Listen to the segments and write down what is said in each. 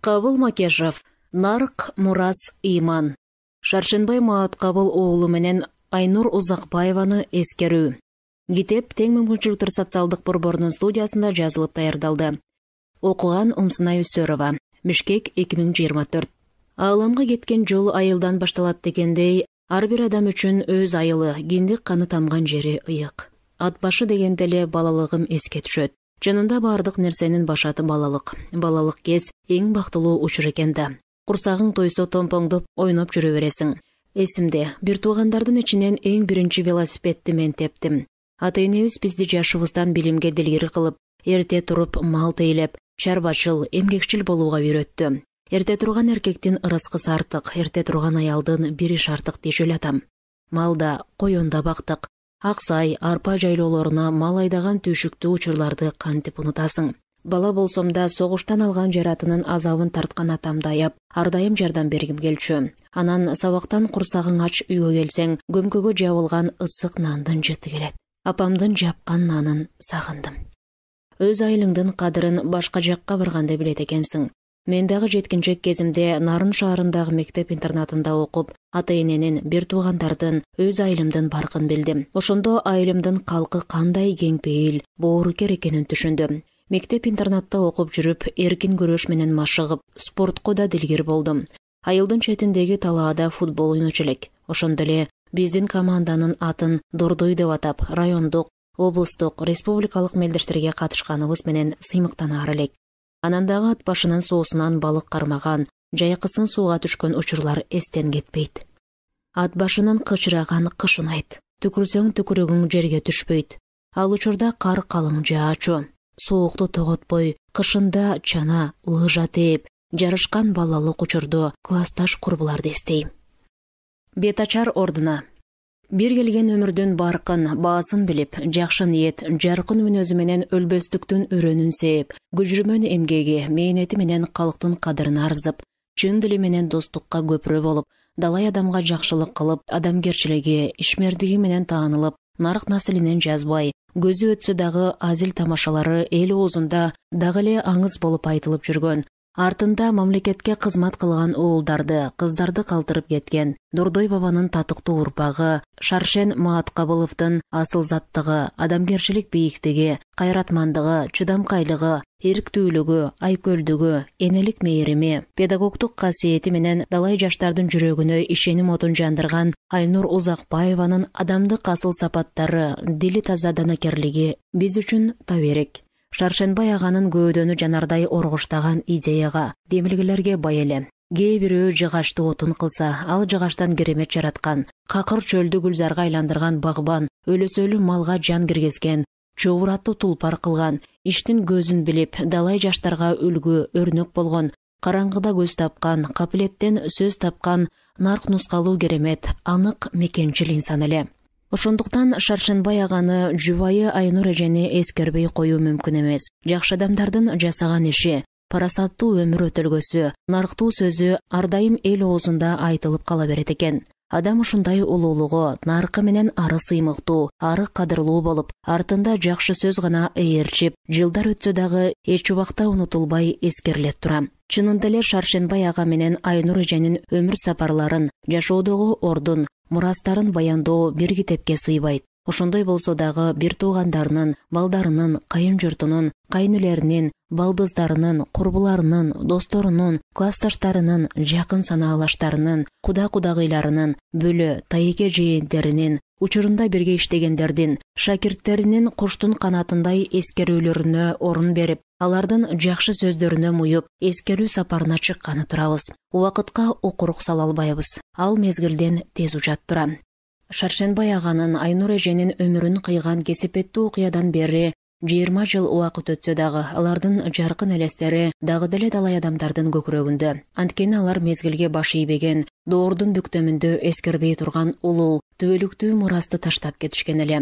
Кабыл Макежев, Нарық Мурас Иман. Шаршенбай Маат Кабыл оğlu менен Айнур Узакбаеваны эскерүү. Китеп тең мүмкүнчүлүктөр социалдык борборунун студиясында жазылып даярдалды. Окуган Умсунай Үсөрова. Бишкек 2024. Ааламга кеткен жол айылдан башталат дегендей, ар бир адам үчүн өз айылы, киндик каны тамган жери ыйык. Ат башы дегенде эле балалыгым эске түшөт. Чынында бардык нерсенин башаты балалык. Балалык кез эң бактылуу учур экен да. Курсагың тойсо томпоңдоп ойноп жүрө бересиң. Эсимде, бир туугандардын ичинен эң биринчи велосипедти мен тептим. Ата-энебиз бизди жашыбыздан билимге дилгири кылып, эрте туруп мал тейлеп, чарбачыл, эмгекчил болууга үйрөттү. Эрте турган эркектин ырыскысы артык, эрте турган аялдын бир иш артык дешил атам. Малда, коёнда бактык. Аксай, арпа жайлоолоруна мал айдаган түйшүктүү учурларды кантип унутасың. Бала болсом да согуштан алган жаратынын азабын тарткан атамды аяп, ардайым жардам бергим келчү. Анан сабактан курсагың ач үйгө келсең, көмкөгө жабылган ысык нандын жыты келет. Апамдын жапкан нанын сагындым. Өз айылыңдын кадырын башка жакка барганда билет экенсиң. Мен дагы жеткинчек кезимде Нарын шаарындагы мектеп-интернатында окуп, ата-эненин, бир туугандардын, өз айылымдын баркын билдим. Ошондо айылымдын калкы кандай кеңпейил, боорукер экенин түшүндүм. Мектеп-интернатта окуп жүрүп, эркин күрөш менен машыгып, спортко да дилгир болдум. Айылдын четиндеги талаада футбол ойночу элек. Ошондо эле биздин команданын атын Дордой деп атап, райондук, облустук, республикалык мелдештерге катышканыбыз менен сыймыктанаар элек. Анан дагы ат башынын соосунан балык кармаган, жайкысын сууга түшкөн учурлар эстен кетпейт. Ат башынын кычыраган кышын айт. Түкүрсөң түкүрөгүң жерге түшпөйт. Ал учурда кар калың жаачу. Суукту тоготпой, кышында чана, лыжа тээп, жарышкан балалык учурду классташ курбуларды эстейм. Бет ачар ордуна. Бир келген өмүрдүн баркын, баасын билип, жакшы ниет, жаркын мүнөзү менен өлбөстүктүн өрөнүн сээп, күжүрмөн эмгеги, мээнети менен калктын кадырына арзып, чын дили менен достукка көпүрө болуп, далай адамга жакшылык кылып, адамгерчилиги, ишмердиги менен таанылып, нарк наслинен жазбай, көзү өтсө дагы азил тамашалары эл оозунда дагы эле аңыз болуп айтылып жүргөн, артында мамлекетке кызмат кылган уулдарды, кыздарды калтырып кеткен Дордой бабанын татыктуу урпагы, Шаршен Мааткабыловдун асыл заттыгы, адамгерчилик бийиктиги, кайратмандыгы, чыдамкайлыгы, эрктүүлүгү, айкөлдүгү, энелик мээрими, педагогдук касиети менен далай жаштардын жүрөгүнө ишеним отун жандырган Айнур Узакбаеванын адамдык асыл сапаттары, дили таза данакерлиги биз үчүн таберек. Шаршенбай аганын көөдөнү жанардай оргуштаган идеяга, демилгелерге бай эле. Кээ бирөө жыгачты отун кылса, ал жыгачтан керемет жараткан, какыр чөлдү гүлзарга айландырган багбан, өлөсөлүү малга жан киргизген, чоуратты тулпар кылган, иштин көзүн билип, далай жаштарга үлгү, өрнөк болгон, караңгыда көз тапкан, капилеттен сөз тапкан, нарк нускалуу керемет, анык мекенчил инсан эле. Ошондуктан Шаршенбай аганы жубайы Айнур эжени эскербей коюу мүмкүн эмес. Жакшы адамдардын жасаган иши, парасаттуу өмүр өтөлгөсү, нарктуу сөзү ардайым эл оозунда айтылып кала берет экен. Адам ушундай улуулугу, наркы менен ары сыймыктуу, ары кадырлуу болуп, артында жакшы сөз гана ээрчип, жылдар өтсө дагы эч убакта унутулбай эскерилет тура. Чынында эле Шаршенбай ага менен Айнур эженин өмүр сапарларын, жашоодогу ордун, мурастарын баяндоо бир китепке сыйбайт. Ошондой болсо дагы бир туугандарынын, балдарынын, кайын журтунун, кайнелеринин, балдыздарынын, курбуларынын, досторунун, классташтарынын, жакын санаалаштарынын, куда-кудагыйларынын, бөлө, тайеке жээнтеринин, учурунда бирге иштегендердин, шакирттеринин куштун канатындай эскерүүлөрүнө орун берип, алардын жакшы сөздөрүнө муюп, эскерүү сапарына чыкканы турабыз. Убакытка укурук сала албайбыз. Ал мезгилден тез учат тура. Шаршенбай аганын Айнур эженин өмүрүн кыйган кесепеттүү окуядан бери 20 жыл убакыт өтсө дагы алардын жаркын элестери дагы деле далай адамдардын көкүрөгүндө. Анткени алар мезгилге баш ийбеген, доордун бүктөмүндө эскербей турган улуу, түбөлүктүү мурасты таштап кетишкен эле.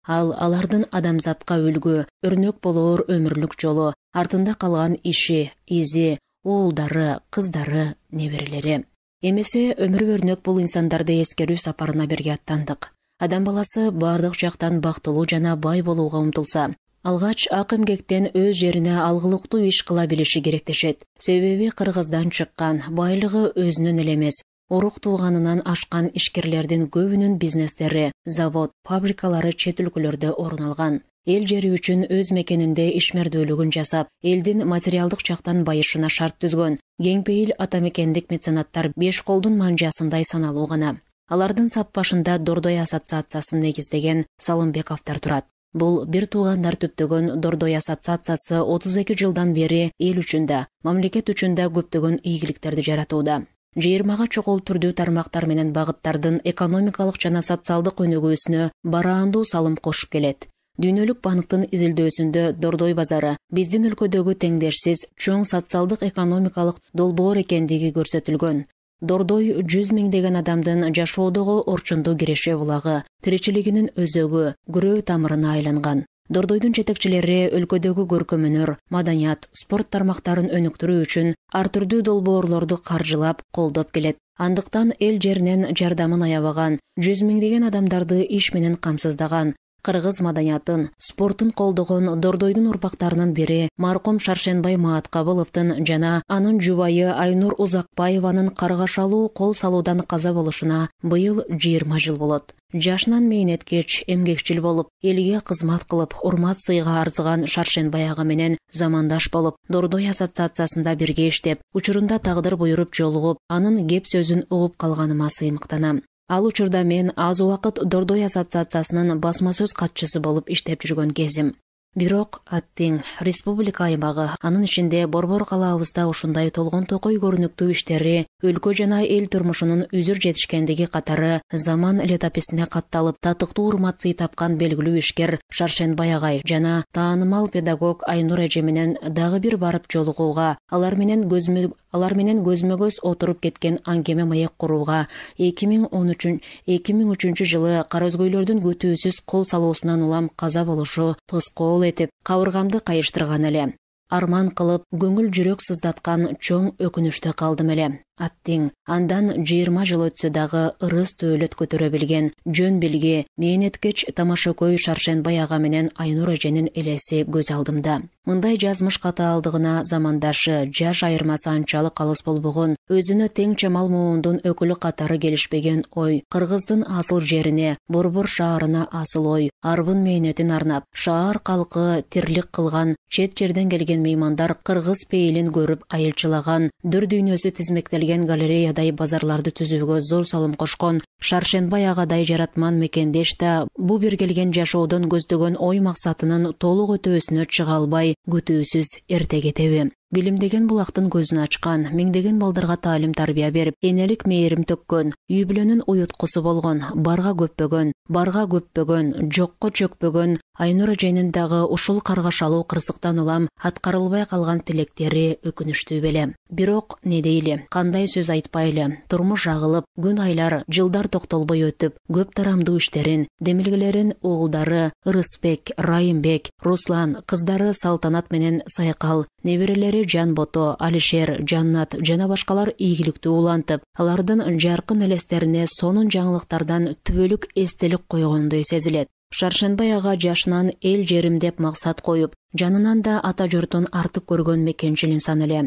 Ал алардын адамзатка үлгү, өрнөк болоор өмүрлүк жолу, артында калган иши, изи, уулдары, кыздары, неберелери. Эмесе өмүр өрнөк бул инсандарды эскерүү сапарына бирге аттандык. Адам баласы бардык жактан бактылуу жана бай болууга умтулса, Алгач ак эмгектен өз жерине алгылыктуу иш кыла билиши керектешет. Себеби кыргыздан чыккан, байлыгы өзүнүн эле эмес, урук тууганынан ашкан ишкерлердин көбүнүн бизнестери, завод, фабрикалары чет өлкөлөрдө орун алган. Эл жери үчүн өз мекенинде ишмердүүлүгүн жасап, элдин материалдык жактан байышына шарт түзгөн кеңпейил атамекендик меценаттар беш колдун манжасындай саналуу гана. Алардын сап башында Дордой ассоциациясын негиздеген Салымбековдор турат. Бул бир туугандар түптөгөн Дордой ассоциациясы 32 жылдан бери эл үчүн да, мамлекет үчүн да көптөгөн ийгиликтерди жаратууда. 20 чогул түрдүү тармактар менен багыттардын экономикалык жана социалдык өнүгүүсүнө бараандуу салым кошуп келет. Дүйнөлүк банктын изилдөөсүндө Дордой базары биздин өлкөдөгү теңдешсиз чоң социалдык экономикалык долбоор экендиги көрсөтүлгөн. Дордой 100 миңдеген адамдын жашоодогу орчундуу киреше булагы, тиричилигинин өзөгү, күрөө тамырына айланган. Дордойдун жетекчилери өлкөдөгү көркөм өнөр, маданият, спорт тармактарын өнүктүрүү үчүн ар түрдүү долбоорлорду каржылап, колдоп келет. Андыктан эл жеринен жардамын аябаган, 100 миңдеген адамдарды иш менен камсыздаган, кыргыз маданиятын, спортун колдогон Дордойдун урпактарынын бири маркум Шаршенбай Мааткабыловдун жана анын жубайы Айнур Узакбаеванын каргашалуу кол салуудан каза болушуна быйыл 20 жыл болот. Жашынан мээнеткеч, эмгекчил болуп, элге кызмат кылып, урмат сыйга арзыган Шаршенбай ага менен замандаш болуп, Дордой ассоциациясында бирге иштеп, учурунда тагдыр буйруп жолугуп, анын кеп сөзүн угуп калганыма сыймыктанам. Ал учурда мен аз убакыт Дордой ассоциациясынын басма сөз катчысы болуп иштеп жүргөн кезим. Бирок аттиң республика аймагы, анын ичинде Борбор калаабызда ушундай толгон токой көрүнүктүү иштери өлкө жана эл турмушунун үзүр жетишкендиги катары заман летописине катталып татыктуу урмат сый тапкан белгилүү ишкер Шаршенбай агай жана таанымал педагог Айнур эже менен дагы бир барып жолугууга, алар менен көзмө-көз отуруп кеткен аңгеме маек курууга 2003 жылы кара өзгөйлөрдүн күтүүсүз кол салуусунан улам каза болушу тоскоол этип, кабыргамды кайыштырган эле. Арман кылып, көңүл жүрөк сыздаткан чоң өкүнүштө калдым эле. Аттиң, андан 20 жыл өтсө дагы ырыс төөлөт көтөрө билген, жөн билге, мээнеткеч тамашакөй Шаршенбай ага менен Айнур эженин элеси көз алдымда. Мындай жазмыш катаалдыгына замандашы, жаш айырмасы анчалык алыс болбогон, өзүнө тең чамал муундун өкүлү катары келишпеген ой, кыргыздын асыл жерине, Борбор шаарына асыл ой, арбын мээнетин арнап, шаар калкы тирлик кылган, чет жерден келген меймандар кыргыз пейилин көрүп айылчылаган, дүр дүйнөсү тизмектелген галереядай базарларды түзүүгө зор салым кошкон Шаршенбай агадай жаратман мекендеш да бу бир келген жашоодон көздөгөн ой максатынын толук өтөөсүнө чыга албай күтүүсүз эрте кетеби. Билимдеген булактын көзүн ачкан, миңдеген балдарга таалим тарбия берип, энелик мээрим төккөн, үй бүлөнүн уюткусу болгон, барга көппөгөн, жокко чөкпөгөн Айнур эженин дагы ушул каргашалуу кырсыктан улам аткарылбай калган тилектери өкүнүчтүү беле. Бирок не дейли, кандай сөз айтпайлы, турмуш агылып, күн айлар, жылдар токтолбой өтүп, көп тарамдуу иштерин, демилгелерин уулдары Ырысбек, Райымбек, Руслан, кыздары Салтанат менен Сайкал, неберелери Жанбото, Алишер, Жаннат жана башкалар ийгиликтүү улантып, алардын жаркын элестерине сонун жаңылыктардан түбөлүк эстелик койгондой сезилет. Шаршенбай ага жашынан эл жерим деп максат коюп, жанынан да ата журтун артык көргөн мекенчил инсан эле.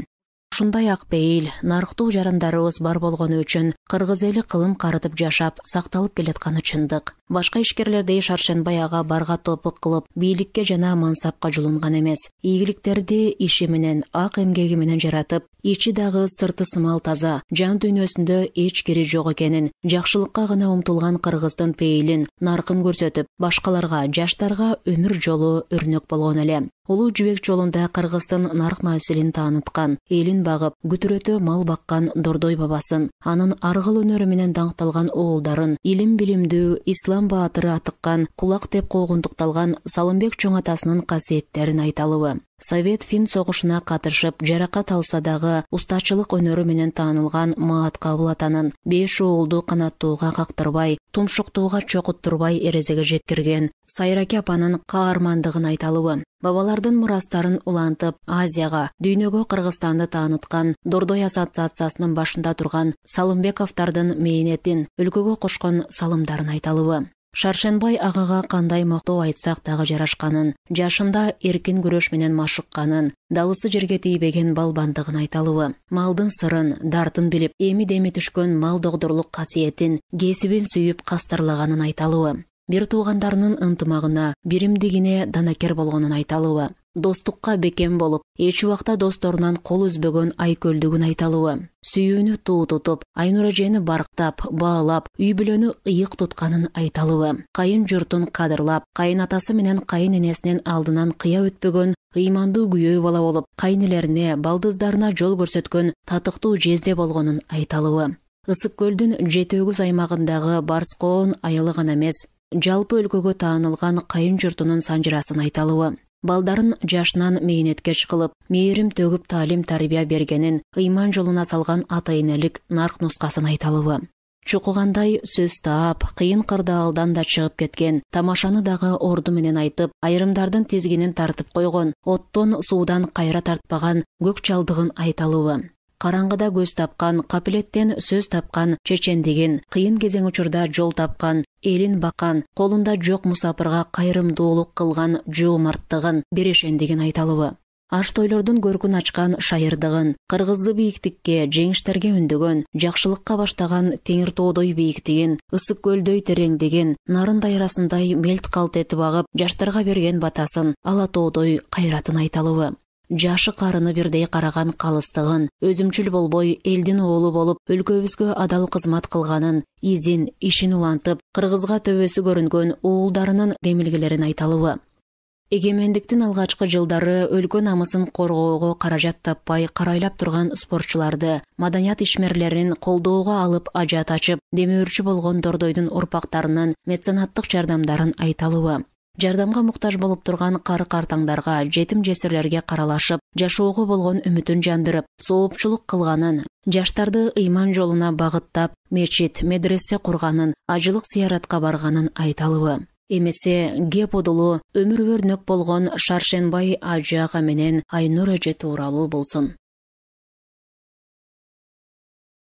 Ушундай ак пейил, нарыктуу жарандарыбыз бар болгону үчүн кыргыз эли кылым карытып жашап, сакталып келатканы чындык. Башка ишкерлердей Шаршенбай ага барга топук кылып, бийликке жана мансапка жулунган эмес. Ийгиликтерди иши менен, ак эмгеги менен жаратып, ичи дагы сырты сымал таза, жан дүйнөсүндө эч кири жок экенин, жакшылыкка гана умтулган кыргыздын пейилин, наркын көрсөтүп, башкаларга, жаштарга өмүр жолу өрнөк болгон эле. Улуу жибек жолунда Кыргыздын нарк населин тааныткан, элин багып, күтүрөтө мал баккан Дордой бабасын, анын аргыл өнөрү менен даңкталган уулдарын, илим билимдүү, ислам баатыры атыккан, кулак деп когундукталган Салымбек чоң атасынын касиеттерин айталыбы. Совет-фин согушуна катышып, жаракат алса дагы устачылык өнөрү менен таанылган Мааткабыл атанын 5 уулду канаттууга кактырбай, тумшуктууга чокуттурбай эрезеге жеткирген Сайраке апанын каармандыгын айталыбы. Бабалардын мурастарын улантып, Азияга, дүйнөгө Кыргызстанды тааныткан Дордой ассоциациясынын башында турган Салымбековдордун мээнетин, өлкөгө кошкон салымдарын айталыбы. Шаршенбай ағаға қандай мақтау айтсақ тағы жарашқанын, жашында еркін күреш менен машыққанын, далысы жерге тийбеген балбандығын айталуы. Малдың сырын, дартын біліп, еми-деми түшкөн мал доғдырлық қасиетін, кесібін сүйіп қастарлағанын айталуы. Бір туғандарының ынтымағына, биримдигине данакер болғанын айталуы. Достыққа бекем болып, еш уақта досторынан қол үзбөгөн айкөлдігін айталуы. Сүйүүнү туу тутуп, Айнур эжени барктап, баалап, үй бүлөнү ыйык тутканын айталуы. Кайын журтун кадырлап, кайын атасы менен кайын энесинин алдынан кыя өтпөгөн ыймандуу күйөө бала болуп, кайнелерине, балдыздарына жол көрсөткөн татыктуу жезде болгонун айталуы. Ысык көлдүн 7 аймагындагы Барскоон айылы гана эмес, жалпы өлкөгө таанылган кайын журтунун санжырасын айталуы. Балдарын жашынан мейнеткеч кылып, мейрим төгүп талим тарбия бергенин, ыйман жолуна салган ата-энелик нарк нускасын айталуы. Чукугандай сөз таап, кыйын кырдаалдан да чыгып кеткен, тамашаны дагы орду менен айтып, айрымдардын тизгинин тартып койгон, оттон суудан кайра тартпаган көк чалдыгын айталуы. Караңгыда көз тапкан, капилеттен сөз тапкан чечендигин, кыйын кезең учурда жол тапкан, элин баккан, колунда жок мусапырга кайрымдуулук кылган жоомарттыгын, берешендигин айталуы. Аш тойлордун көркүн ачкан шайырдыгын, кыргызды бийиктикке, жеңиштерге үндөгөн, жакшылыкка баштаган теңир тоодой бийиктигин, ысык көлдөй тереңдигин, нарын дайрасындай мелт калт этип агып, жаштарга берген батасын, ала тоодой кайратын айталуы. Жашы карыны бирдей караган калыстыгын, өзүмчүл болбой элдин оолу болуп, өлкөбүзгө адал кызмат кылганын, изин, ишин улантып, кыргызга төбөсү көрүнгөн уулдарынын демилгелерин айталуы. Эгемендиктин алгачкы жылдары өлкө намысын коргоого каражат таппай карайлап турган спортчуларды, маданият ишмерлерин колдоого алып ажат ачып, демөөрчү болгон Дордойдун урпактарынын меценаттык жардамдарын айталуы. Жардамга муктаж болуп турган кары картаңдарга, жетим жесирлерге каралашып, жашоого болгон үмүтүн жандырып, соопчулук кылганын, жаштарды ыйман жолуна багыттап, мечит, медресе курганын, ажылык зыяратка барганын айталуы. Эмесе кеп одулу, өмүр өрнөк болгон Шаршенбай ажы ага менен Айнур эже тууралуу болсун.